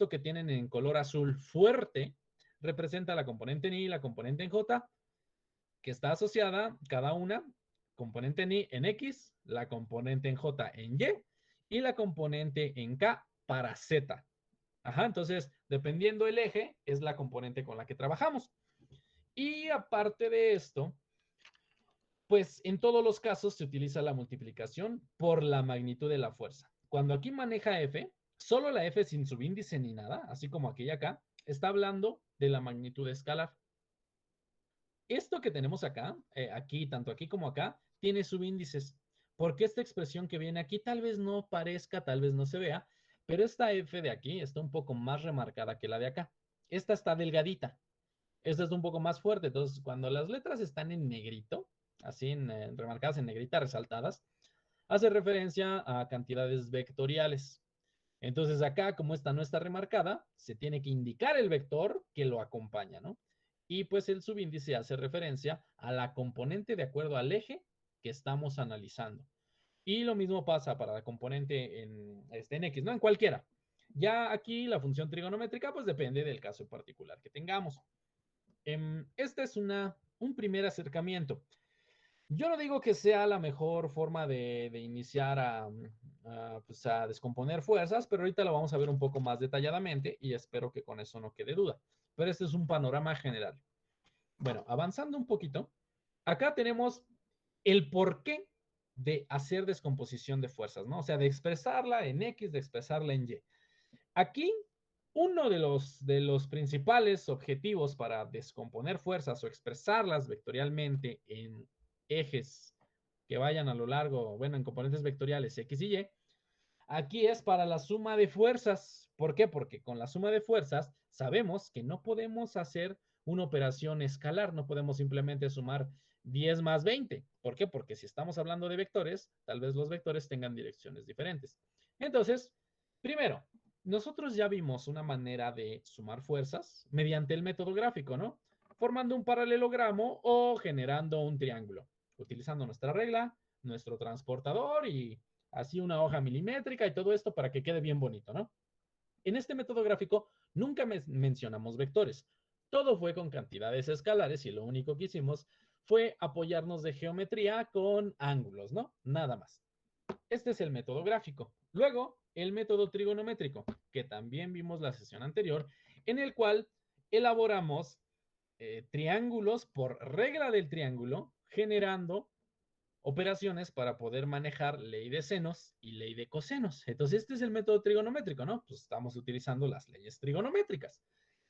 esto que tienen en color azul fuerte representa la componente en I y la componente en J, que está asociada cada una, componente en I en X, la componente en J en y la componente en K para Z. Ajá, entonces, dependiendo el eje, es la componente con la que trabajamos. Y aparte de esto, pues en todos los casos se utiliza la multiplicación por la magnitud de la fuerza. Cuando aquí maneja F, solo la F sin subíndice ni nada, así como aquella acá, está hablando de la magnitud escalar. Esto que tenemos acá, aquí, tanto aquí como acá, tiene subíndices. Porque esta expresión que viene aquí tal vez no parezca, tal vez no se vea, pero esta F de aquí está un poco más remarcada que la de acá. Esta está delgadita. Esta es un poco más fuerte. Entonces, cuando las letras están en negrito, así remarcadas en negrita, resaltadas, hace referencia a cantidades vectoriales. Entonces acá, como esta no está remarcada, se tiene que indicar el vector que lo acompaña, ¿no? Y pues el subíndice hace referencia a la componente de acuerdo al eje que estamos analizando. Y lo mismo pasa para la componente en X, ¿no? En cualquiera. Ya aquí la función trigonométrica, pues depende del caso particular que tengamos. Este es un primer acercamiento. Yo no digo que sea la mejor forma de iniciar pues a descomponer fuerzas, pero ahorita lo vamos a ver un poco más detalladamente y espero que con eso no quede duda. Pero este es un panorama general. Bueno, avanzando un poquito, acá tenemos el porqué de hacer descomposición de fuerzas, ¿no? O sea, de expresarla en X, de expresarla en Y. Aquí, uno de los principales objetivos para descomponer fuerzas o expresarlas vectorialmente en ejes que vayan a lo largo, bueno, en componentes vectoriales X y Y, aquí es para la suma de fuerzas. ¿Por qué? Porque con la suma de fuerzas sabemos que no podemos hacer una operación escalar, no podemos simplemente sumar 10 más 20. ¿Por qué? Porque si estamos hablando de vectores, tal vez los vectores tengan direcciones diferentes. Entonces, primero, nosotros ya vimos una manera de sumar fuerzas mediante el método gráfico, ¿no? Formando un paralelogramo o generando un triángulo, utilizando nuestra regla, nuestro transportador y así una hoja milimétrica y todo esto para que quede bien bonito, ¿no? En este método gráfico nunca mencionamos vectores. Todo fue con cantidades escalares y lo único que hicimos fue apoyarnos de geometría con ángulos, ¿no? Nada más. Este es el método gráfico. Luego, el método trigonométrico, que también vimos la sesión anterior, en el cual elaboramos triángulos por regla del triángulo, generando operaciones para poder manejar ley de senos y ley de cosenos. Entonces, este es el método trigonométrico, ¿no? Pues estamos utilizando las leyes trigonométricas.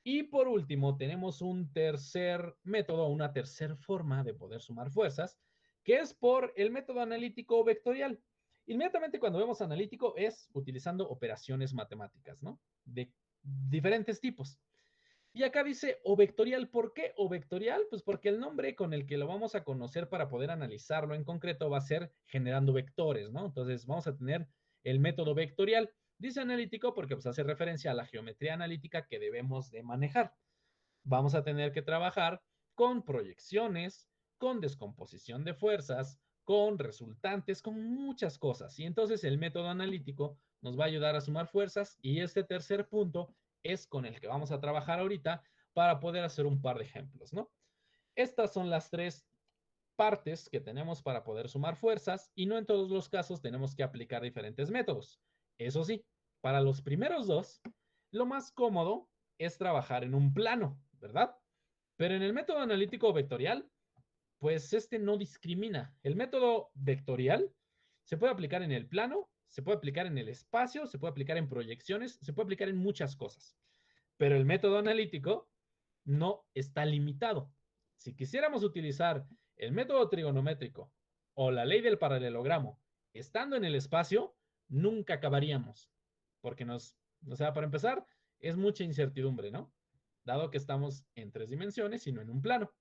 Y por último, tenemos un tercer método, una tercera forma de poder sumar fuerzas, que es por el método analítico vectorial. Inmediatamente cuando vemos analítico es utilizando operaciones matemáticas, ¿no? De diferentes tipos. Y acá dice o vectorial, ¿por qué o vectorial? Pues porque el nombre con el que lo vamos a conocer para poder analizarlo en concreto va a ser generando vectores, ¿no? Entonces vamos a tener el método vectorial. Dice analítico porque pues, hace referencia a la geometría analítica que debemos de manejar. Vamos a tener que trabajar con proyecciones, con descomposición de fuerzas, con resultantes, con muchas cosas. Y entonces el método analítico nos va a ayudar a sumar fuerzas y este tercer punto es con el que vamos a trabajar ahorita para poder hacer un par de ejemplos, ¿no? Estas son las tres partes que tenemos para poder sumar fuerzas y no en todos los casos tenemos que aplicar diferentes métodos. Eso sí, para los primeros dos, lo más cómodo es trabajar en un plano, ¿verdad? Pero en el método analítico vectorial, pues este no discrimina. El método vectorial se puede aplicar en el plano, se puede aplicar en el espacio, se puede aplicar en proyecciones, se puede aplicar en muchas cosas. Pero el método analítico no está limitado. Si quisiéramos utilizar el método trigonométrico o la ley del paralelogramo estando en el espacio, nunca acabaríamos. Porque o sea, para empezar, es mucha incertidumbre, ¿no? Dado que estamos en tres dimensiones y no en un plano.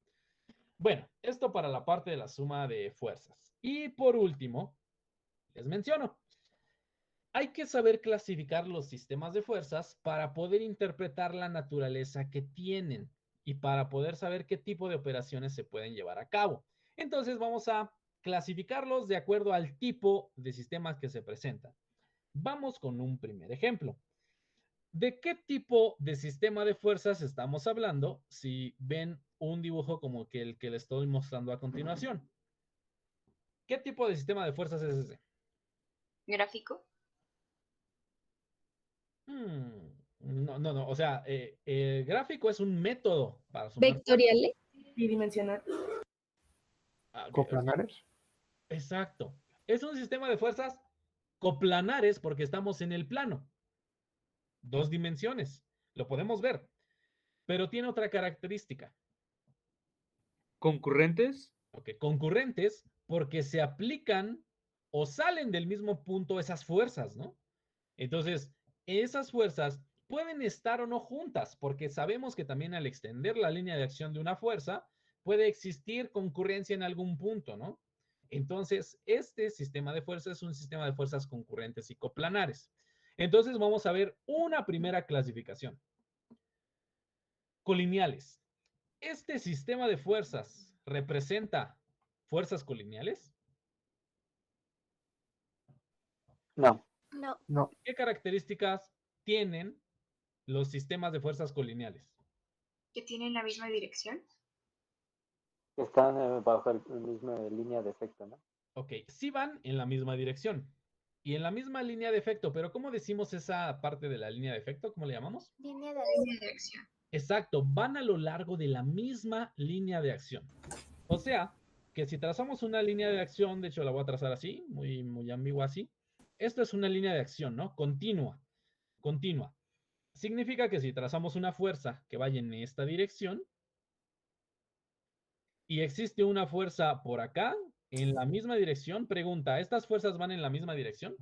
Bueno, esto para la parte de la suma de fuerzas. Y por último, les menciono, hay que saber clasificar los sistemas de fuerzas para poder interpretar la naturaleza que tienen y para poder saber qué tipo de operaciones se pueden llevar a cabo. Entonces vamos a clasificarlos de acuerdo al tipo de sistemas que se presentan. Vamos con un primer ejemplo. ¿De qué tipo de sistema de fuerzas estamos hablando si ven un dibujo como que el que les estoy mostrando a continuación? ¿Qué tipo de sistema de fuerzas es ese? Gráfico. No, o sea, el gráfico es un método para sumar fuerzas. Vectoriales. Bidimensional. Ah, ok, ¿Coplanares? exacto. Es un sistema de fuerzas coplanares porque estamos en el plano. 2 dimensiones. Lo podemos ver. Pero tiene otra característica. ¿Concurrentes? Ok, concurrentes porque se aplican o salen del mismo punto esas fuerzas, ¿no? Entonces, esas fuerzas pueden estar o no juntas, porque sabemos que también al extender la línea de acción de una fuerza, puede existir concurrencia en algún punto, ¿no? Entonces, este sistema de fuerzas es un sistema de fuerzas concurrentes y coplanares. Entonces, vamos a ver una primera clasificación. Colineales. ¿Este sistema de fuerzas representa fuerzas colineales? No. No. No. ¿Qué características tienen los sistemas de fuerzas colineales? Que tienen la misma dirección. Están bajo la misma línea de efecto, ¿no? Ok, sí van en la misma dirección y en la misma línea de efecto, pero ¿cómo decimos esa parte de la línea de efecto? ¿Cómo le llamamos? Línea de acción. Línea de acción. Exacto, van a lo largo de la misma línea de acción. O sea, que si trazamos una línea de acción, de hecho la voy a trazar así, muy ambigua así. Esto es una línea de acción, ¿no? Continua, continua. Significa que si trazamos una fuerza que vaya en esta dirección y existe una fuerza por acá en la misma dirección, pregunta, ¿estas fuerzas van en la misma dirección?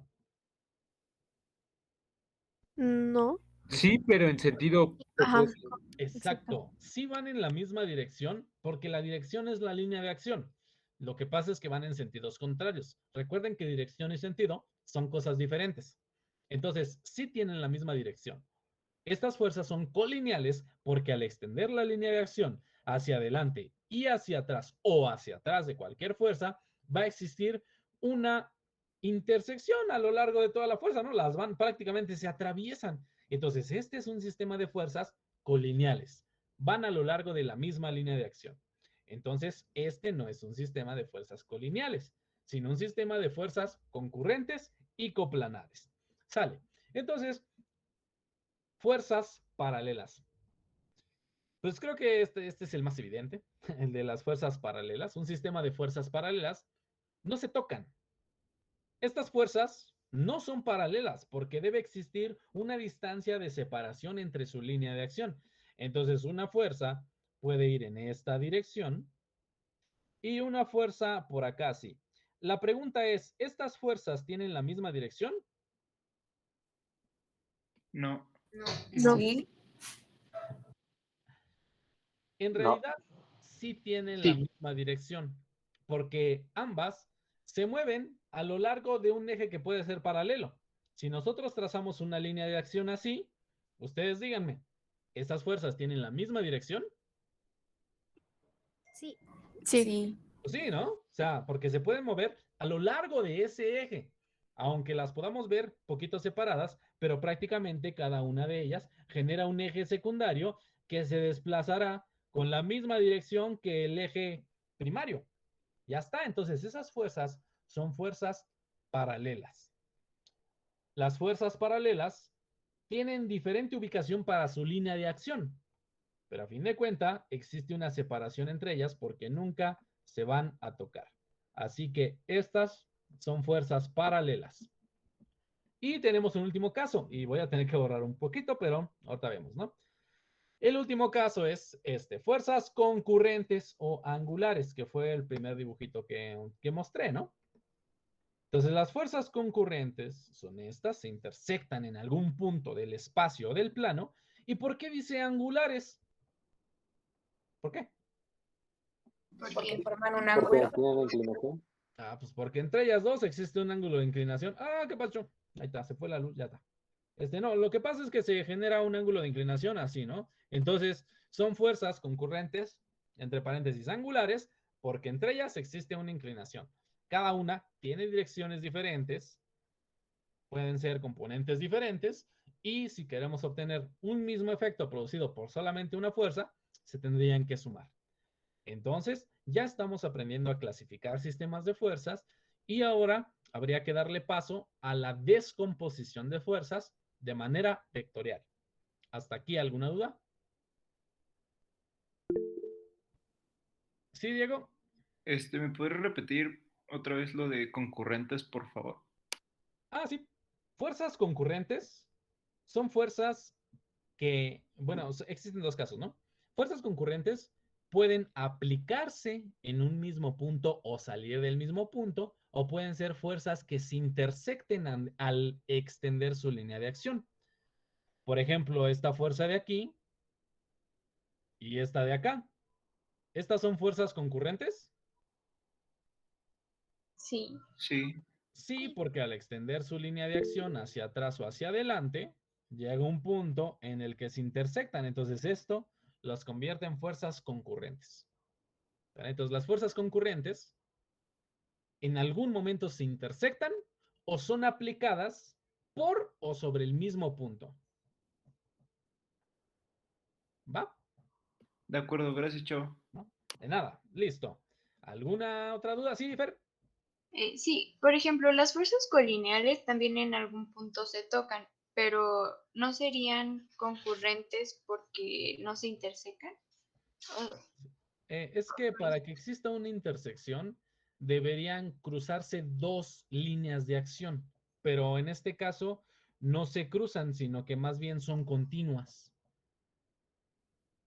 No. Sí, pero en sentido Ajá. opuesto. Exacto, sí van en la misma dirección porque la dirección es la línea de acción. Lo que pasa es que van en sentidos contrarios. Recuerden que dirección y sentido son cosas diferentes. Entonces, sí tienen la misma dirección. Estas fuerzas son colineales porque al extender la línea de acción hacia adelante y hacia atrás o hacia atrás de cualquier fuerza, va a existir una intersección a lo largo de toda la fuerza, ¿no? Las van prácticamente se atraviesan. Entonces, este es un sistema de fuerzas colineales. Van a lo largo de la misma línea de acción. Entonces, este no es un sistema de fuerzas colineales, sino un sistema de fuerzas concurrentes y coplanares. Sale. Entonces, fuerzas paralelas. Pues creo que este es el más evidente, el de las fuerzas paralelas. Un sistema de fuerzas paralelas no se tocan. Estas fuerzas no son paralelas porque debe existir una distancia de separación entre su línea de acción. Entonces, una fuerza puede ir en esta dirección y una fuerza por acá, sí. La pregunta es, ¿estas fuerzas tienen la misma dirección? No. No. Sí. En No. realidad, sí tienen la Sí. misma dirección, porque ambas se mueven a lo largo de un eje que puede ser paralelo. Si nosotros trazamos una línea de acción así, ustedes díganme, ¿estas fuerzas tienen la misma dirección? Sí. Sí. Pues sí, ¿no? O sea, porque se pueden mover a lo largo de ese eje, aunque las podamos ver poquito separadas, pero prácticamente cada una de ellas genera un eje secundario que se desplazará con la misma dirección que el eje primario. Ya está, entonces esas fuerzas son fuerzas paralelas. Las fuerzas paralelas tienen diferente ubicación para su línea de acción, pero a fin de cuentas existe una separación entre ellas porque nunca se van a tocar. Así que estas son fuerzas paralelas. Y tenemos un último caso, y voy a tener que borrar un poquito, pero ahorita vemos, ¿no? El último caso es fuerzas concurrentes o angulares, que fue el primer dibujito que mostré, ¿no? Entonces, las fuerzas concurrentes son estas, se intersectan en algún punto del espacio o del plano. ¿Y por qué dice angulares? ¿Por qué? Porque forman un Porque ángulo. tienen inclinación. Ah, pues porque entre ellas dos existe un ángulo de inclinación. Ah, ¿qué pasó? Ahí está, se fue la luz, ya está. No, lo que pasa es que se genera un ángulo de inclinación así, ¿no? Entonces, son fuerzas concurrentes, entre paréntesis, angulares, porque entre ellas existe una inclinación. Cada una tiene direcciones diferentes, pueden ser componentes diferentes, Y si queremos obtener un mismo efecto producido por solamente una fuerza, se tendrían que sumar. Entonces, ya estamos aprendiendo a clasificar sistemas de fuerzas y ahora habría que darle paso a la descomposición de fuerzas de manera vectorial. ¿Hasta aquí alguna duda? ¿Sí, Diego? ¿Me puedes repetir otra vez lo de concurrentes, por favor? Ah, sí. Fuerzas concurrentes son fuerzas que, bueno, existen dos casos, ¿no? Fuerzas concurrentes pueden aplicarse en un mismo punto o salir del mismo punto, o pueden ser fuerzas que se intersecten al extender su línea de acción. Por ejemplo, esta fuerza de aquí y esta de acá. ¿Estas son fuerzas concurrentes? Sí. Sí. Sí, porque al extender su línea de acción hacia atrás o hacia adelante, llega un punto en el que se intersectan. Entonces esto las convierte en fuerzas concurrentes. Entonces las fuerzas concurrentes en algún momento se intersectan o son aplicadas por o sobre el mismo punto. ¿Va? De acuerdo, gracias, Chavo. ¿No? De nada, listo. ¿Alguna otra duda? Sí, Fer. Sí, por ejemplo, las fuerzas colineales también en algún punto se tocan, pero no serían concurrentes porque no se intersecan. Es que para que exista una intersección deberían cruzarse dos líneas de acción, pero en este caso no se cruzan, sino que más bien son continuas.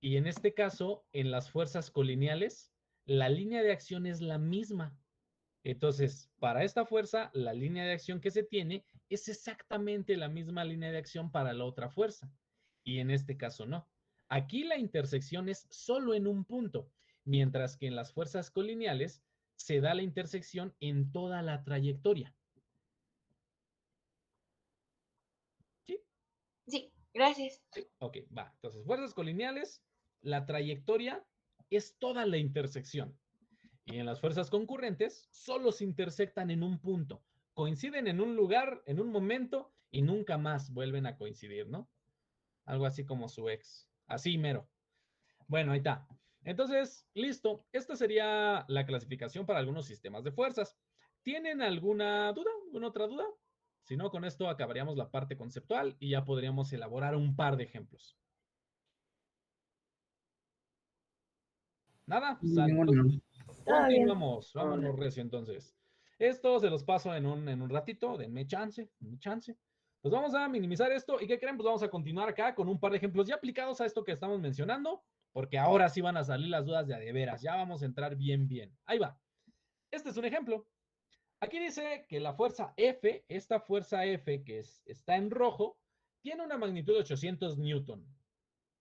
Y en este caso, en las fuerzas colineales, la línea de acción es la misma. Entonces, para esta fuerza, la línea de acción que se tiene es exactamente la misma línea de acción para la otra fuerza. Y en este caso no. Aquí la intersección es solo en un punto, mientras que en las fuerzas colineales se da la intersección en toda la trayectoria. ¿Sí? Sí, gracias. Sí. Ok, va. Entonces, fuerzas colineales, la trayectoria es toda la intersección. Y en las fuerzas concurrentes solo se intersectan en un punto. Coinciden en un lugar, en un momento, y nunca más vuelven a coincidir, ¿no? Algo así como su ex. Así mero. Bueno, ahí está. Entonces, listo. Esta sería la clasificación para algunos sistemas de fuerzas. ¿Tienen alguna duda? ¿Alguna otra duda? Si no, con esto acabaríamos la parte conceptual y ya podríamos elaborar un par de ejemplos. Nada, sale. Continuamos, vámonos recio entonces. Esto se los paso en un ratito, denme chance. Pues vamos a minimizar esto y ¿qué creen? Pues vamos a continuar acá con un par de ejemplos ya aplicados a esto que estamos mencionando, porque ahora sí van a salir las dudas de a de veras, ya vamos a entrar bien. Ahí va. Este es un ejemplo. Aquí dice que la fuerza F, esta fuerza F que está en rojo, tiene una magnitud de 800 newton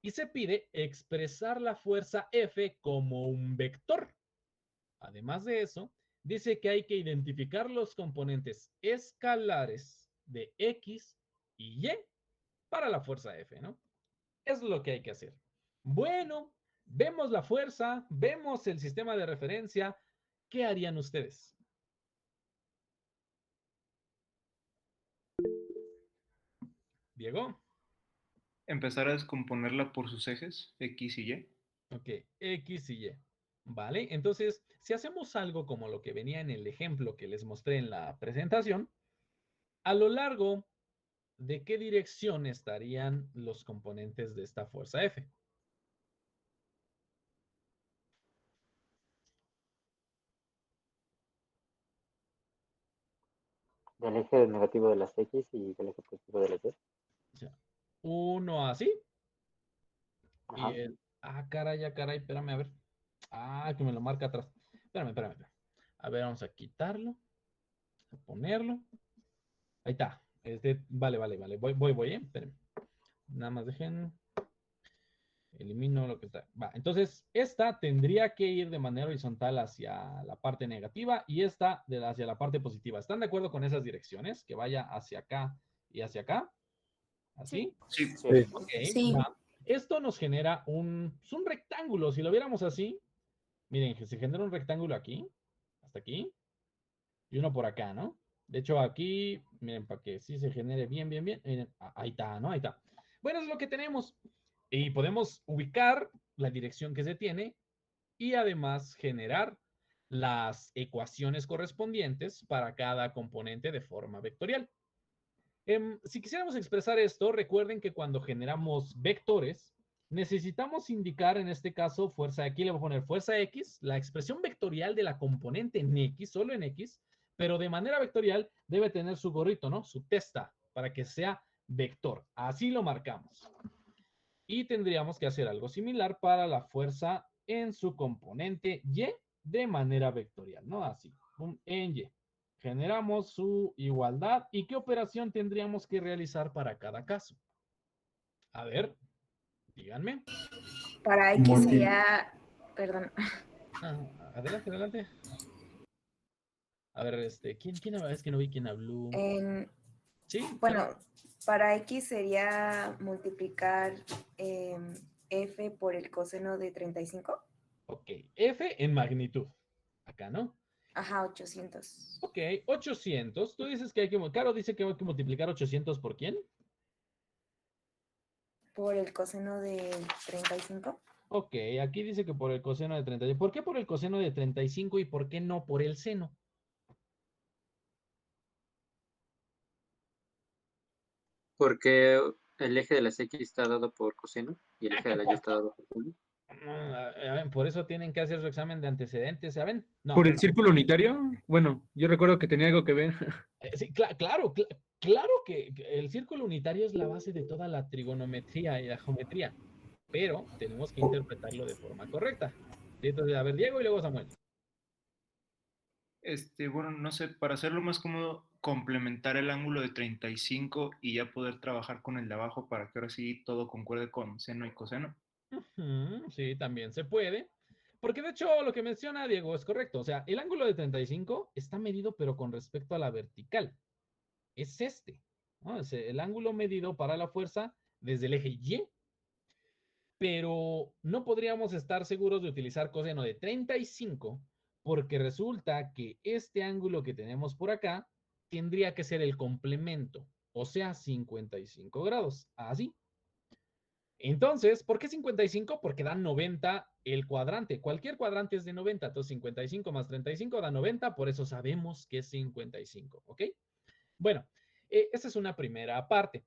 y se pide expresar la fuerza F como un vector. Además de eso, dice que hay que identificar los componentes escalares de X y Y para la fuerza F, ¿no? Es lo que hay que hacer. Bueno, vemos la fuerza, vemos el sistema de referencia. ¿Qué harían ustedes? Diego. Empezar a descomponerla por sus ejes, X y Y. Ok, X y Y. Vale, entonces, si hacemos algo como lo que venía en el ejemplo que les mostré en la presentación, a lo largo ¿de qué dirección estarían los componentes de esta fuerza F? Del eje negativo de las X y del eje positivo de las Y. O sea, uno así y Ajá. caray, espérame, a ver. Que me lo marca atrás. Espérame. A ver, vamos a quitarlo, a ponerlo. Ahí está. Vale. Voy, espérenme. Nada más dejen. Elimino lo que está. Va, entonces, esta tendría que ir de manera horizontal hacia la parte negativa y esta hacia la parte positiva. ¿Están de acuerdo con esas direcciones? Que vaya hacia acá y hacia acá. ¿Así? Sí. Ok, Sí. va. Esto nos genera un rectángulo. Si lo viéramos así, miren, se genera un rectángulo aquí, hasta aquí, y uno por acá, ¿no? De hecho, aquí, miren, para que sí se genere bien, bien, bien. Miren, ahí está, ¿no? Ahí está. Bueno, es lo que tenemos. Y podemos ubicar la dirección que se tiene y además generar las ecuaciones correspondientes para cada componente de forma vectorial. Si quisiéramos expresar esto, recuerden que cuando generamos vectores, necesitamos indicar en este caso fuerza, aquí le voy a poner fuerza X, la expresión vectorial de la componente en X, solo en X, pero de manera vectorial debe tener su gorrito, ¿no? Su testa, para que sea vector. Así lo marcamos. Y tendríamos que hacer algo similar para la fuerza en su componente Y de manera vectorial, ¿no? Así, en Y. Generamos su igualdad. ¿Y qué operación tendríamos que realizar para cada caso? A ver, díganme. Para X Multi- sería, perdón, Adelante, adelante. A ver, ¿quién habla? Es que no vi quién habló. Sí, bueno, claro. para X sería multiplicar F por el coseno de 35. Ok, F en magnitud. Acá, ¿no? Ajá, 800. Ok, 800. Tú dices que hay que... Caro dice que hay que multiplicar 800 ¿por quién? Por el coseno de 35. Ok, aquí dice que por el coseno de 35. ¿Por qué por el coseno de 35 y por qué no por el seno? Porque el eje de las X está dado por coseno y el eje de la Y está dado por seno. Por eso tienen que hacer su examen de antecedentes, ¿saben? No. ¿Por el círculo unitario? Bueno, yo recuerdo que tenía algo que ver. Sí, claro que el círculo unitario es la base de toda la trigonometría y la geometría, pero tenemos que interpretarlo de forma correcta. Entonces, a ver, Diego y luego Samuel. Bueno, no sé, para hacerlo más cómodo, complementar el ángulo de 35 y ya poder trabajar con el de abajo para que ahora sí todo concuerde con seno y coseno. Sí, también se puede. Porque de hecho lo que menciona Diego es correcto. O sea, el ángulo de 35 está medido pero con respecto a la vertical. Es este, ¿no? Es el ángulo medido para la fuerza desde el eje Y. Pero no podríamos estar seguros de utilizar coseno de 35 porque resulta que este ángulo que tenemos por acá tendría que ser el complemento, o sea, 55 grados. Así. Entonces, ¿por qué 55? Porque da 90 el cuadrante. Cualquier cuadrante es de 90. Entonces, 55 más 35 da 90. Por eso sabemos que es 55. ¿Ok? Bueno, esa es una primera parte.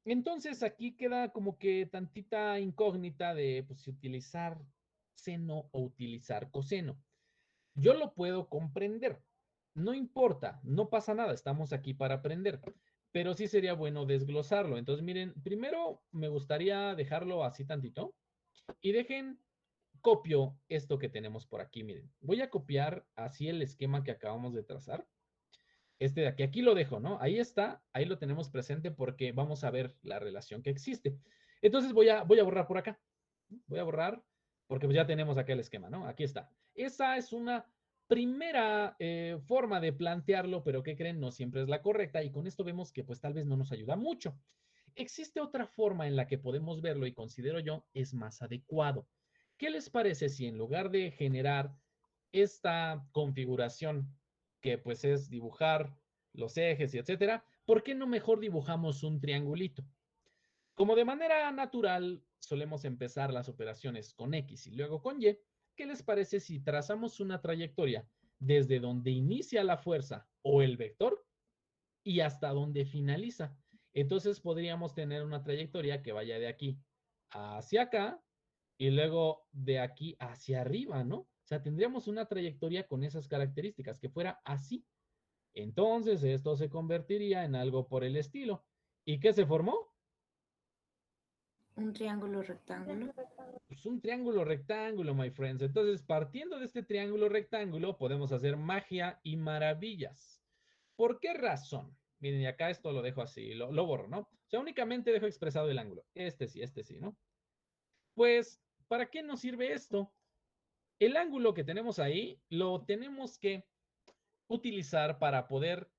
Entonces, aquí queda como que tantita incógnita de pues, si utilizar seno o utilizar coseno. Yo lo puedo comprender. No importa, no pasa nada. Estamos aquí para aprender. Pero sí sería bueno desglosarlo. Entonces, miren, primero me gustaría dejarlo así tantito. Y dejen, copio esto que tenemos por aquí. Miren, voy a copiar así el esquema que acabamos de trazar. Este de aquí, aquí lo dejo, ¿no? Ahí está, ahí lo tenemos presente porque vamos a ver la relación que existe. Entonces voy a borrar por acá. Voy a borrar porque pues ya tenemos acá el esquema, ¿no? Aquí está. Esa es una primera forma de plantearlo, pero ¿qué creen? No siempre es la correcta y con esto vemos que pues tal vez no nos ayuda mucho. Existe otra forma en la que podemos verlo y considero yo es más adecuado. ¿Qué les parece si en lugar de generar esta configuración que pues es dibujar los ejes y etcétera, ¿por qué no mejor dibujamos un triangulito? Como de manera natural solemos empezar las operaciones con X y luego con Y, ¿qué les parece si trazamos una trayectoria desde donde inicia la fuerza o el vector y hasta donde finaliza? Entonces podríamos tener una trayectoria que vaya de aquí hacia acá y luego de aquí hacia arriba, ¿no? O sea, tendríamos una trayectoria con esas características, que fuera así. Entonces esto se convertiría en algo por el estilo. ¿Y qué se formó? Un triángulo rectángulo. Pues un triángulo rectángulo, my friends. Entonces, partiendo de este triángulo rectángulo, podemos hacer magia y maravillas. ¿Por qué razón? Miren, y acá esto lo dejo así, lo borro, ¿no? O sea, únicamente dejo expresado el ángulo. Este sí, ¿no? Pues, ¿para qué nos sirve esto? El ángulo que tenemos ahí lo tenemos que utilizar para poder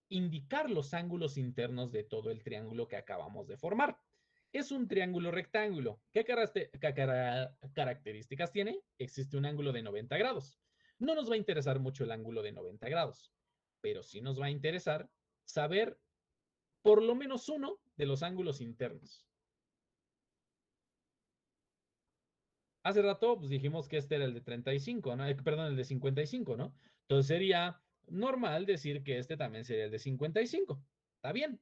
indicar los ángulos internos de todo el triángulo que acabamos de formar. Es un triángulo rectángulo. ¿Qué características tiene? Existe un ángulo de 90 grados. No nos va a interesar mucho el ángulo de 90 grados. pero sí nos va a interesar saber por lo menos uno de los ángulos internos. Hace rato pues dijimos que este era el de 35, ¿no? Perdón, el de 55, ¿no? Entonces sería normal decir que este también sería el de 55. Está bien.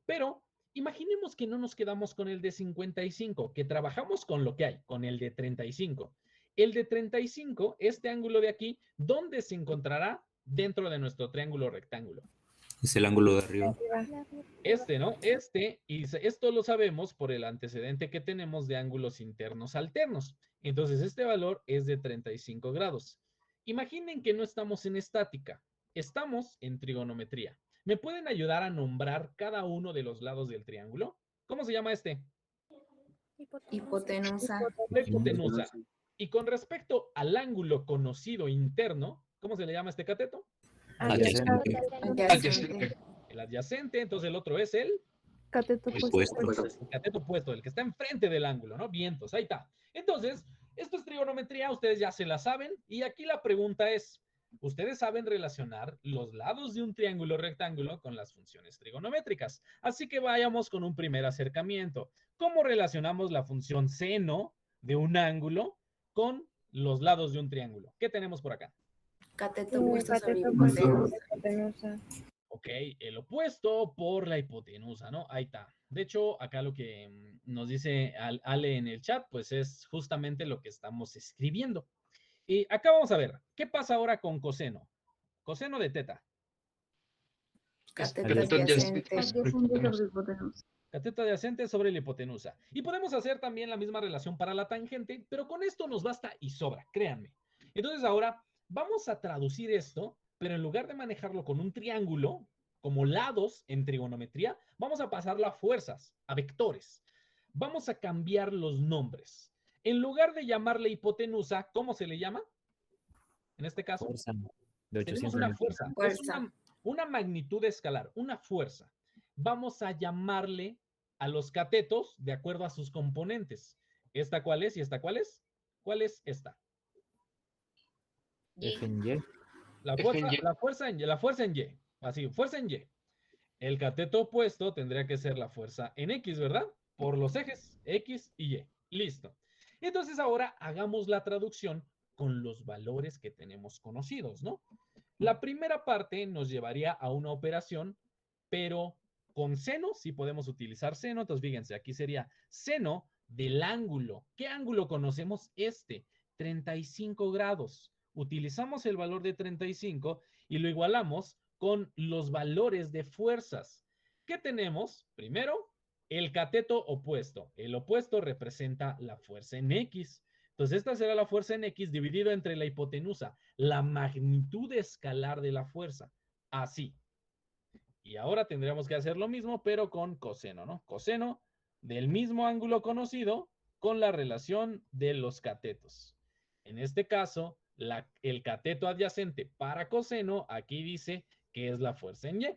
Pero imaginemos que no nos quedamos con el de 55, que trabajamos con lo que hay, con el de 35. El de 35, este ángulo de aquí, ¿dónde se encontrará dentro de nuestro triángulo rectángulo? Es el ángulo de arriba. Este, ¿no? Y esto lo sabemos por el antecedente que tenemos de ángulos internos alternos. Entonces, este valor es de 35 grados. Imaginen que no estamos en estática, estamos en trigonometría. ¿Me pueden ayudar a nombrar cada uno de los lados del triángulo? ¿Cómo se llama este? Hipotenusa. La hipotenusa. Y con respecto al ángulo conocido interno, ¿cómo se le llama este cateto? Adyacente. Adyacente. El adyacente, entonces el otro es el Cateto Opuesto. el cateto opuesto, el que está enfrente del ángulo, ¿no? Vientos, ahí está. Entonces, esto es trigonometría, ustedes ya se la saben. Y aquí la pregunta es, ¿ustedes saben relacionar los lados de un triángulo rectángulo con las funciones trigonométricas? Así que vayamos con un primer acercamiento. ¿Cómo relacionamos la función seno de un ángulo con los lados de un triángulo? ¿Qué tenemos por acá? Cateto opuesto sobre Cateto hipotenusa. Ok, el opuesto por la hipotenusa, ¿no? Ahí está. De hecho, acá lo que nos dice Ale en el chat, pues es justamente lo que estamos escribiendo. Y acá vamos a ver, ¿qué pasa ahora con coseno? Coseno de teta. Cateto Cateto adyacente. Cateto adyacente sobre la hipotenusa. Y podemos hacer también la misma relación para la tangente, pero con esto nos basta y sobra, créanme. Entonces ahora vamos a traducir esto, pero en lugar de manejarlo con un triángulo, como lados en trigonometría, vamos a pasarlo a fuerzas, a vectores. Vamos a cambiar los nombres. En lugar de llamarle hipotenusa, ¿cómo se le llama? En este caso, Fuerza de tenemos 800 una metros. fuerza. Es Fuerza. una magnitud escalar, una fuerza. Vamos a llamarle a los catetos de acuerdo a sus componentes. ¿Esta cuál es y esta cuál es? ¿Cuál es esta? F en Y. La F fuerza, en Y. la fuerza en Y. Así, fuerza en Y. El cateto opuesto tendría que ser la fuerza en X, ¿verdad? Por los ejes X y Y. Listo. Entonces ahora hagamos la traducción con los valores que tenemos conocidos, ¿no? La primera parte nos llevaría a una operación, pero con seno, sí podemos utilizar seno. Entonces, fíjense, aquí sería seno del ángulo. ¿Qué ángulo conocemos? Este, 35 grados. Utilizamos el valor de 35 y lo igualamos con los valores de fuerzas. ¿Qué tenemos? Primero, el cateto opuesto. El opuesto representa la fuerza en X. Entonces, esta será la fuerza en X dividido entre la hipotenusa, la magnitud escalar de la fuerza. Así. Y ahora tendríamos que hacer lo mismo, pero con coseno, ¿no? Coseno del mismo ángulo conocido con la relación de los catetos. En este caso, el cateto adyacente para coseno, aquí dice que es la fuerza en Y.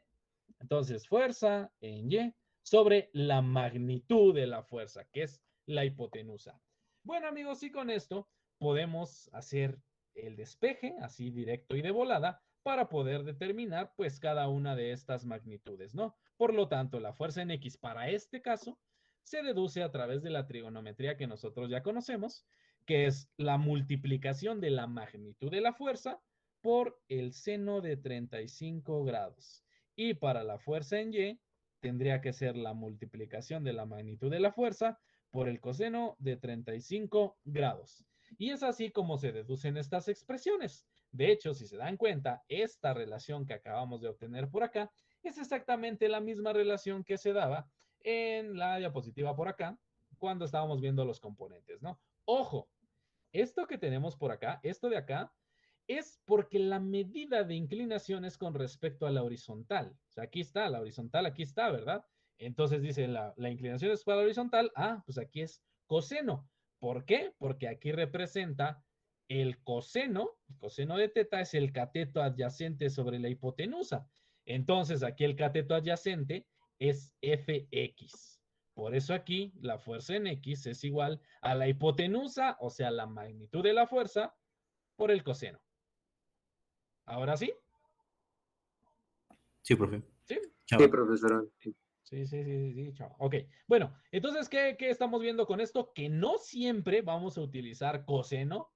Entonces, fuerza en Y sobre la magnitud de la fuerza, que es la hipotenusa. Bueno, amigos, y con esto podemos hacer el despeje, así directo y de volada, para poder determinar pues cada una de estas magnitudes, ¿no? Por lo tanto, la fuerza en X para este caso se deduce a través de la trigonometría que nosotros ya conocemos, que es la multiplicación de la magnitud de la fuerza por el seno de 35 grados. Y para la fuerza en Y, tendría que ser la multiplicación de la magnitud de la fuerza por el coseno de 35 grados. Y es así como se deducen estas expresiones. De hecho, si se dan cuenta, esta relación que acabamos de obtener por acá es exactamente la misma relación que se daba en la diapositiva por acá cuando estábamos viendo los componentes, ¿no? Ojo, esto que tenemos por acá, esto de acá, es porque la medida de inclinación es con respecto a la horizontal. O sea, aquí está, la horizontal aquí está, ¿verdad? Entonces dice, la inclinación es para la horizontal, pues aquí es coseno. ¿Por qué? Porque aquí representa el coseno de teta es el cateto adyacente sobre la hipotenusa. Entonces, aquí el cateto adyacente es Fx. Por eso aquí la fuerza en X es igual a la hipotenusa, o sea, la magnitud de la fuerza por el coseno. ¿Ahora sí? Sí, profe. ¿Sí? Chao. Sí, profesor. Sí, chao. Ok, bueno, entonces, ¿qué estamos viendo con esto? Que no siempre vamos a utilizar coseno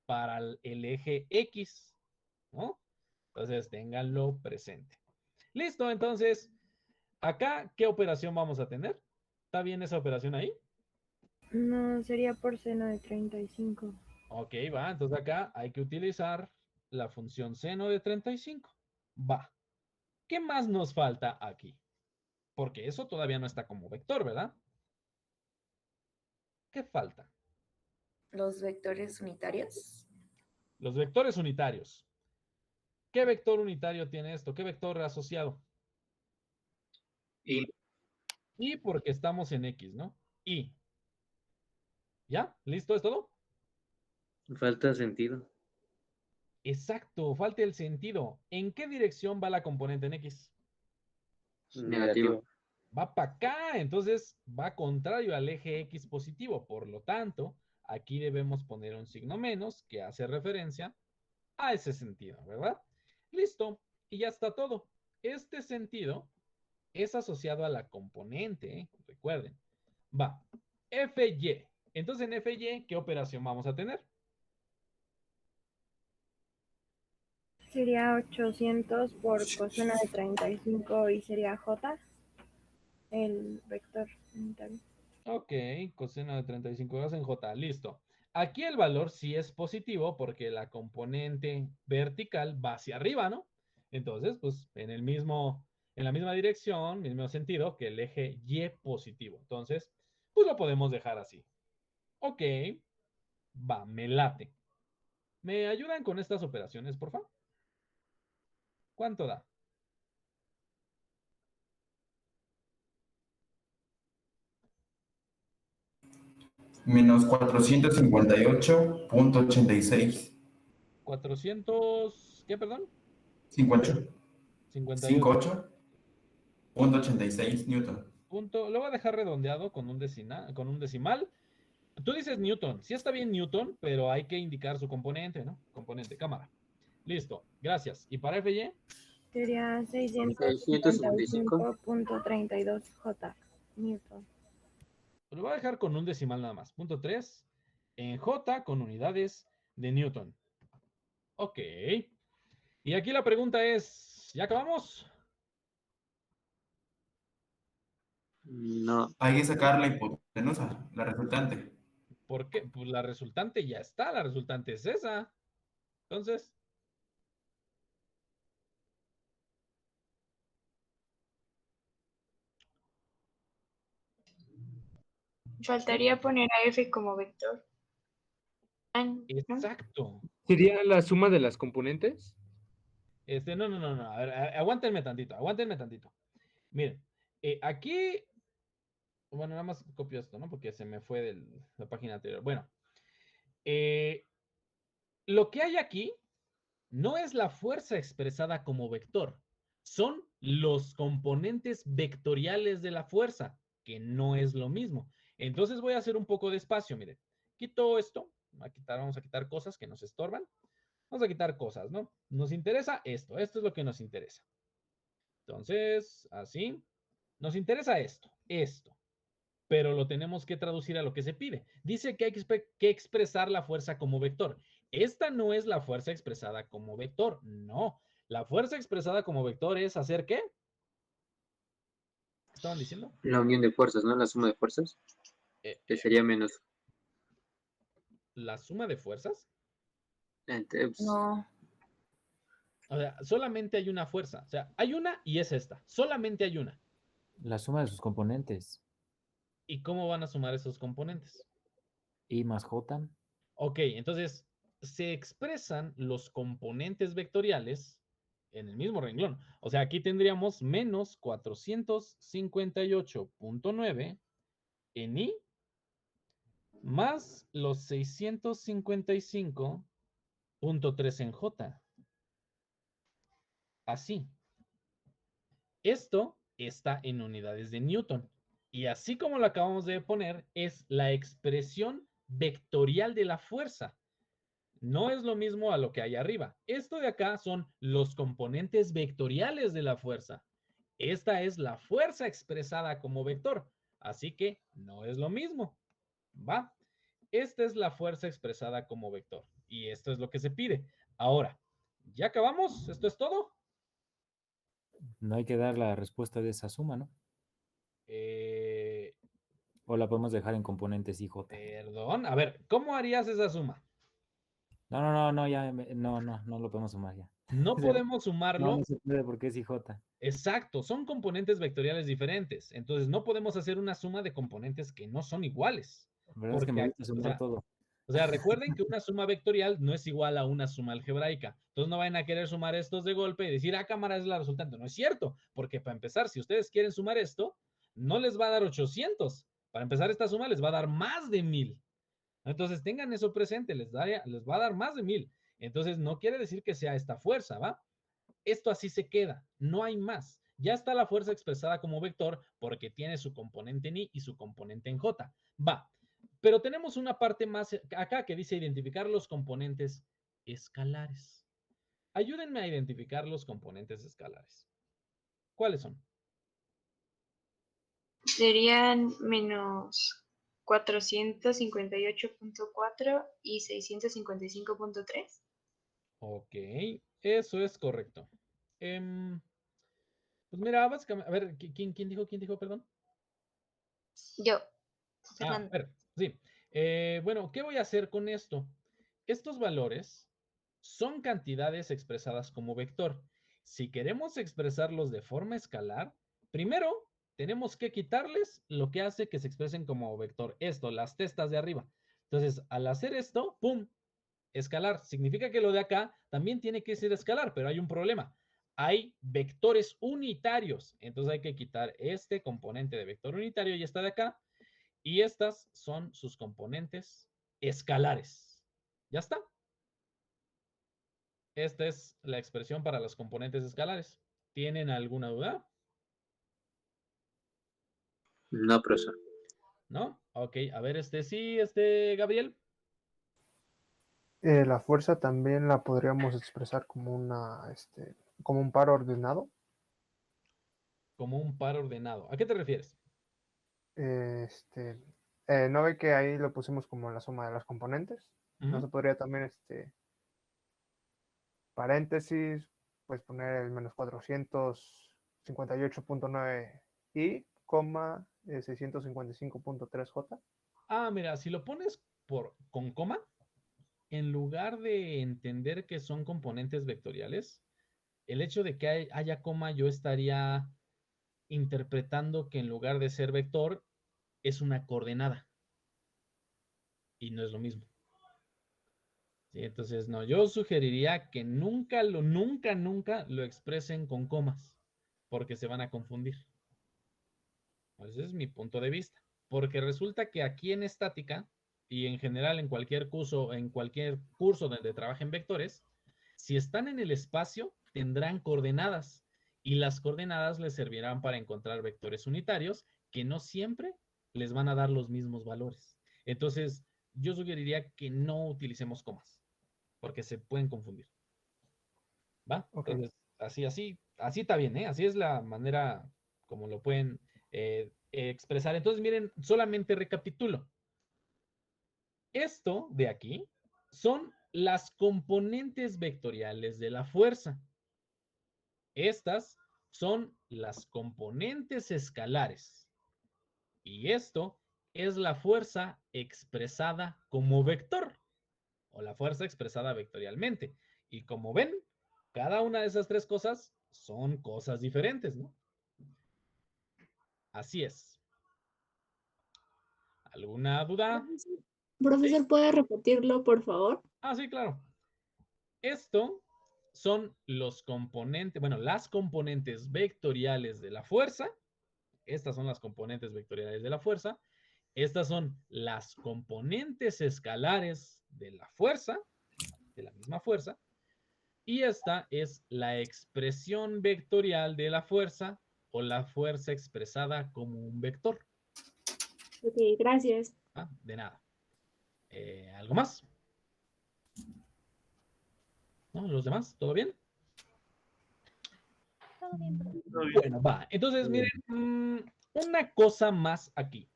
para el eje X, ¿no? Entonces, ténganlo presente. Listo, entonces, acá, ¿qué operación vamos a tener? ¿Está bien esa operación ahí? No, sería por seno de 35. Ok, va, entonces acá hay que utilizar la función seno de 35. Va. ¿Qué más nos falta aquí? Porque eso todavía no está como vector, ¿verdad? ¿Qué falta? Los vectores unitarios. Los vectores unitarios. ¿Qué vector unitario tiene esto? ¿Qué vector asociado? Y Y porque estamos en X, ¿no? Y. ¿Ya? ¿Listo? ¿Es todo? falta sentido. Exacto, falta el sentido. ¿En qué dirección va la componente en X? Negativo. Va para acá, entonces va contrario al eje X positivo. Por lo tanto, aquí debemos poner un signo menos que hace referencia a ese sentido, ¿verdad? Listo, y ya está todo. Este sentido es asociado a la componente, recuerden. Va, FY. Entonces en FY, ¿qué operación vamos a tener? Sería 800 por coseno de 35 y sería J, el vector unitario. Ok, coseno de 35 grados en J, listo. Aquí el valor sí es positivo porque la componente vertical va hacia arriba, ¿no? Entonces, pues en la misma dirección, mismo sentido que el eje Y positivo. Entonces, pues lo podemos dejar así. Ok, va, me late. ¿Me ayudan con estas operaciones, por favor? ¿Cuánto da? Menos 458.86. 400, ¿qué, perdón? 58. 58. 58.86 Newton. Lo voy a dejar redondeado con un decimal. Tú dices Newton. Sí está bien Newton, pero hay que indicar su componente, ¿no? Componente, cámara. Listo, gracias. ¿Y para FY? Sería 655. 655.32 J, Newton. Lo voy a dejar con un decimal nada más. Punto 3 en J con unidades de Newton. Ok. Y aquí la pregunta es, ¿ya acabamos? No. Hay que sacar la hipotenusa, la resultante. ¿Por qué? Pues la resultante ya está. La resultante es esa. Entonces, Faltaría poner a F como vector. ¿No? exacto. ¿Sería la suma de las componentes? No. A ver, aguántenme tantito. Miren, aquí, bueno, nada más copio esto, ¿no? Porque se me fue de la página anterior. Bueno, lo que hay aquí no es la fuerza expresada como vector, son los componentes vectoriales de la fuerza, que no es lo mismo. Entonces voy a hacer un poco de espacio, miren. Quito esto, vamos a quitar cosas que nos estorban. Vamos a quitar cosas, ¿no? Nos interesa esto es lo que nos interesa. Entonces, así, nos interesa esto, pero lo tenemos que traducir a lo que se pide. Dice que hay que expresar la fuerza como vector. Esta no es la fuerza expresada como vector, no. La fuerza expresada como vector es hacer ¿qué? ¿Qué estaban diciendo? La unión de fuerzas, ¿no? La suma de fuerzas. Que sería menos. ¿La suma de fuerzas? Entonces, No, O sea, solamente hay una fuerza. O sea, hay una y es esta. Solamente hay una. La suma de sus componentes. ¿Y cómo van a sumar esos componentes? I más J. Ok, entonces se expresan los componentes vectoriales en el mismo renglón. O sea, aquí tendríamos menos 458.9 en I más los 655.3 en J. Así. Esto está en unidades de Newton. Y así como lo acabamos de poner, es la expresión vectorial de la fuerza. No es lo mismo a lo que hay arriba. Esto de acá son los componentes vectoriales de la fuerza. Esta es la fuerza expresada como vector. Así que no es lo mismo. ¿Va? Esta es la fuerza expresada como vector. Y esto es lo que se pide. Ahora, ¿ya acabamos? ¿Esto es todo? No hay que dar la respuesta de esa suma, ¿no? Eh, O la podemos dejar en componentes IJ. Perdón. A ver, ¿cómo harías esa suma? No, ya, no lo podemos sumar ya. No podemos No, sumarlo. no se puede porque es IJ. Exacto, son componentes vectoriales diferentes. Entonces, no podemos hacer una suma de componentes que no son iguales. La verdad es que me gusta sumar todo. O sea, recuerden que una suma vectorial no es igual a una suma algebraica. Entonces, no vayan a querer sumar estos de golpe y decir, cámara, es la resultante. No es cierto, porque para empezar, si ustedes quieren sumar esto, no les va a dar 800. Para empezar esta suma les va a dar más de 1000. Entonces, tengan eso presente, les va a dar más de 1000. Entonces, no quiere decir que sea esta fuerza, ¿va? Esto así se queda, no hay más. Ya está la fuerza expresada como vector porque tiene su componente en I y su componente en J. Va, pero tenemos una parte más acá que dice identificar los componentes escalares. Ayúdenme a identificar los componentes escalares. ¿Cuáles son? Serían menos 458.4 y 655.3. Ok, eso es correcto. Pues mira, básicamente, a ver, ¿quién dijo, perdón? Yo, A Fernando. ver, sí. Bueno, ¿qué voy a hacer con esto? Estos valores son cantidades expresadas como vector. Si queremos expresarlos de forma escalar, primero tenemos que quitarles lo que hace que se expresen como vector. Esto, las testas de arriba. Entonces, al hacer esto, ¡pum! Escalar. Significa que lo de acá también tiene que ser escalar, pero hay un problema. Hay vectores unitarios. Entonces hay que quitar este componente de vector unitario y esta de acá. Y estas son sus componentes escalares. ¿Ya está? Esta es la expresión para los componentes escalares. ¿Tienen alguna duda? No, profesor. ¿No? Ok, a ver, sí, Gabriel. La fuerza también la podríamos expresar como como un par ordenado. Como un par ordenado. ¿A qué te refieres? ¿No ve que ahí lo pusimos como la suma de las componentes? ¿No se podría también, paréntesis, pues poner el menos 458.9 y, 655.3 J? Mira, si lo pones con coma, en lugar de entender que son componentes vectoriales, el hecho de que haya coma, yo estaría interpretando que en lugar de ser vector, es una coordenada. Y no es lo mismo. ¿Sí? Entonces, no, yo sugeriría que nunca lo expresen con comas, porque se van a confundir. Ese es mi punto de vista. Porque resulta que aquí en estática, y en general en cualquier curso donde trabajen vectores, si están en el espacio, tendrán coordenadas. Y las coordenadas les servirán para encontrar vectores unitarios que no siempre les van a dar los mismos valores. Entonces, yo sugeriría que no utilicemos comas, porque se pueden confundir. ¿Va? Okay. Entonces, así está bien, ¿eh? Así es la manera como lo pueden expresar. Entonces, miren, solamente recapitulo. Esto de aquí son las componentes vectoriales de la fuerza. Estas son las componentes escalares. Y esto es la fuerza expresada como vector, o la fuerza expresada vectorialmente. Y como ven, cada una de esas tres cosas son cosas diferentes, ¿no? Así es. ¿Alguna duda? Profesor, ¿puede repetirlo, por favor? Sí, claro. Esto son los componentes, bueno, las componentes vectoriales de la fuerza. Estas son las componentes vectoriales de la fuerza. Estas son las componentes escalares de la fuerza, de la misma fuerza. Y esta es la expresión vectorial de la fuerza o la fuerza expresada como un vector. Ok, gracias. De nada. ¿Algo más? ¿No? ¿Los demás? ¿Todo bien? Todo bien. Bueno, va. Entonces, miren, una cosa más aquí.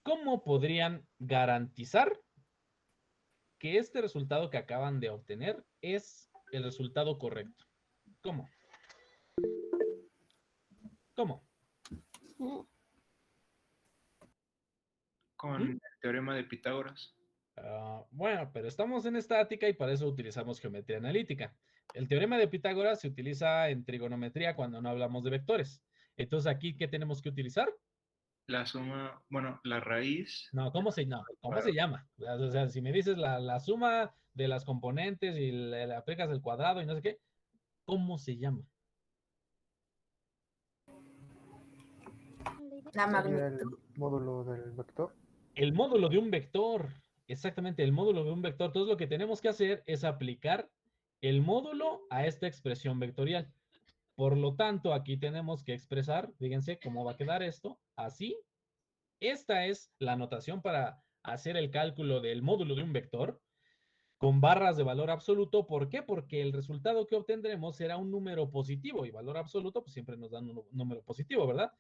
¿Cómo podrían garantizar que este resultado que acaban de obtener es el resultado correcto? ¿Cómo? ¿Cómo? Con el teorema de Pitágoras. Bueno, pero estamos en estática y para eso utilizamos geometría analítica. El teorema de Pitágoras se utiliza en trigonometría cuando no hablamos de vectores. Entonces, ¿aquí qué tenemos que utilizar? La suma, bueno, la raíz. No, ¿cómo se llama? O sea, si me dices la suma de las componentes y le aplicas el cuadrado y no sé qué, ¿cómo se llama? La Sería el magnitud. módulo del vector. El módulo de un vector. Exactamente, el módulo de un vector. Entonces, lo que tenemos que hacer es aplicar el módulo a esta expresión vectorial. Por lo tanto, aquí tenemos que expresar, fíjense cómo va a quedar esto, así. Esta es la notación para hacer el cálculo del módulo de un vector con barras de valor absoluto. ¿Por qué? Porque el resultado que obtendremos será un número positivo y valor absoluto pues siempre nos dan un número positivo, ¿verdad?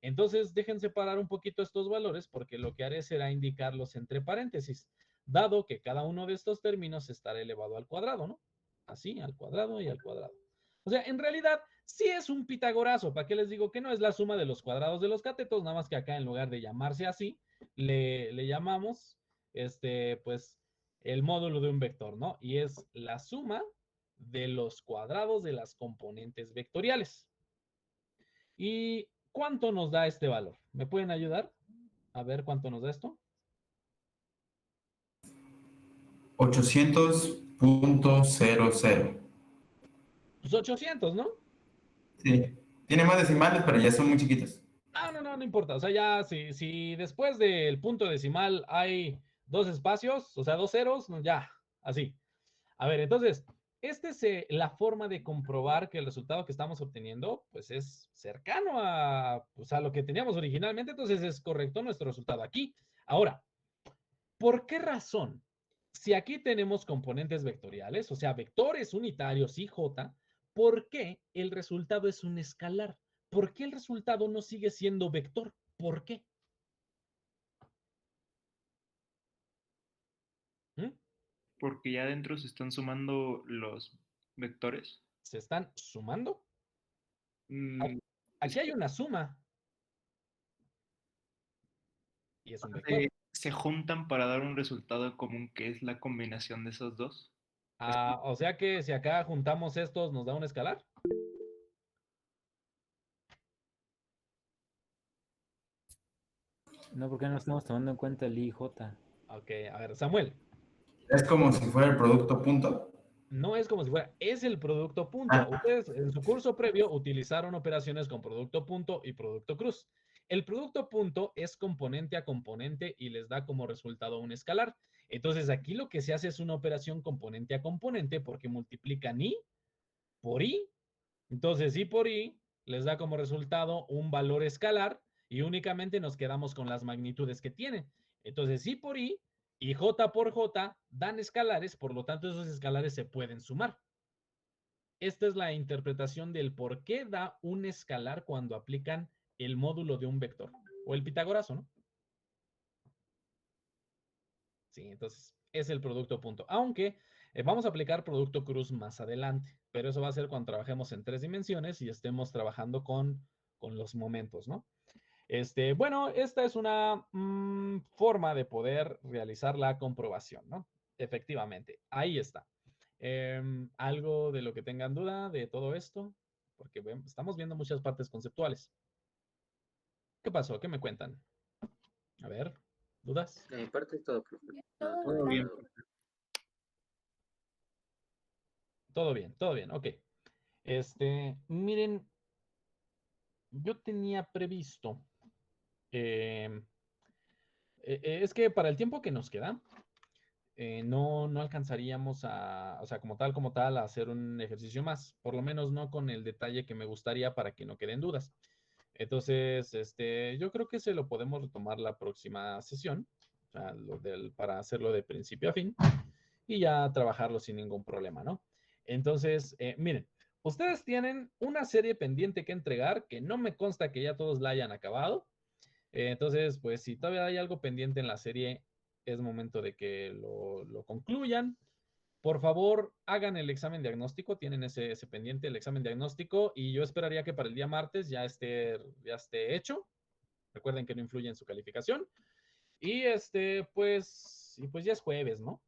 Entonces, dejen separar un poquito estos valores porque lo que haré será indicarlos entre paréntesis, dado que cada uno de estos términos estará elevado al cuadrado, ¿no? Así, al cuadrado y al cuadrado. O sea, en realidad, sí es un pitagorazo. ¿Para qué les digo que no? Es la suma de los cuadrados de los catetos, nada más que acá en lugar de llamarse así, le llamamos, pues, el módulo de un vector, ¿no? Y es la suma de los cuadrados de las componentes vectoriales. ¿Y cuánto nos da este valor? ¿Me pueden ayudar a ver cuánto nos da esto? 800.00. Pues 800, ¿no? Sí. Tiene más decimales, pero ya son muy chiquitos. No importa. O sea, ya si después del punto decimal hay dos espacios, o sea, dos ceros, ya, así. A ver, entonces, esta es la forma de comprobar que el resultado que estamos obteniendo, pues es cercano pues, a lo que teníamos originalmente, entonces es correcto nuestro resultado aquí. Ahora, ¿por qué razón? Si aquí tenemos componentes vectoriales, o sea, vectores unitarios y j, ¿por qué el resultado es un escalar? ¿Por qué el resultado no sigue siendo vector? ¿Por qué? ¿Mm? Porque ya adentro se están sumando los vectores. ¿Se están sumando? Mm, Aquí hay una suma. Y es un vector. se juntan para dar un resultado común que es la combinación de esos dos. O sea que si acá juntamos estos, ¿nos da un escalar? No, porque no estamos tomando en cuenta el IJ. Ok, a ver, Samuel. Es como si fuera el producto punto. No es como si fuera, es el producto punto. Ustedes en su curso previo utilizaron operaciones con producto punto y producto cruz. El producto punto es componente a componente y les da como resultado un escalar. Entonces aquí lo que se hace es una operación componente a componente porque multiplican i por i. Entonces i por i les da como resultado un valor escalar y únicamente nos quedamos con las magnitudes que tiene. Entonces i por i y j por j dan escalares, por lo tanto esos escalares se pueden sumar. Esta es la interpretación del por qué da un escalar cuando aplican el módulo de un vector o el pitagorazo, ¿no? Sí, entonces es el producto punto. Aunque vamos a aplicar producto cruz más adelante, pero eso va a ser cuando trabajemos en 3 dimensiones y estemos trabajando con los momentos, ¿no? Bueno, esta es una forma de poder realizar la comprobación, ¿no? Efectivamente, ahí está. ¿Algo de lo que tengan duda de todo esto? Porque estamos viendo muchas partes conceptuales. ¿Qué pasó? ¿Qué me cuentan? A ver, ¿dudas? De mi parte es todo, profe. Todo bien. Todo bien, ok. Miren, yo tenía previsto, es que para el tiempo que nos queda, no alcanzaríamos o sea, como tal, a hacer un ejercicio más, por lo menos no con el detalle que me gustaría para que no queden dudas. Entonces, yo creo que se lo podemos retomar la próxima sesión, o sea, para hacerlo de principio a fin. y ya trabajarlo sin ningún problema, ¿no? Entonces, miren, ustedes tienen una serie pendiente que entregar que no me consta que ya todos la hayan acabado. Entonces, pues si todavía hay algo pendiente en la serie, es momento de que lo concluyan. Por favor, hagan el examen diagnóstico, tienen ese pendiente, el examen diagnóstico, y yo esperaría que para el día martes ya esté hecho. Recuerden que no influye en su calificación. Y pues ya es jueves, ¿no?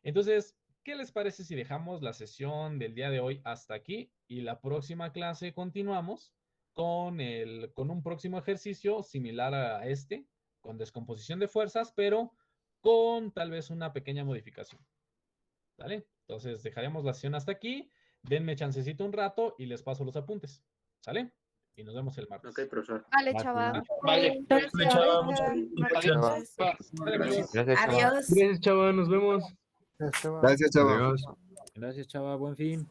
Entonces, ¿qué les parece si dejamos la sesión del día de hoy hasta aquí y la próxima clase continuamos con un próximo ejercicio similar a con descomposición de fuerzas, pero con tal vez una pequeña modificación? ¿Vale? Entonces dejaremos la sesión hasta aquí. Denme chancecito un rato y les paso los apuntes. ¿Sale? Y nos vemos el martes. Ok, profesor. Vale, chava. Vale. Gracias. Gracias, chava. Adiós. Gracias, chava. Nos vemos. Este va- Gracias, chava. Gracias, chava. Buen fin.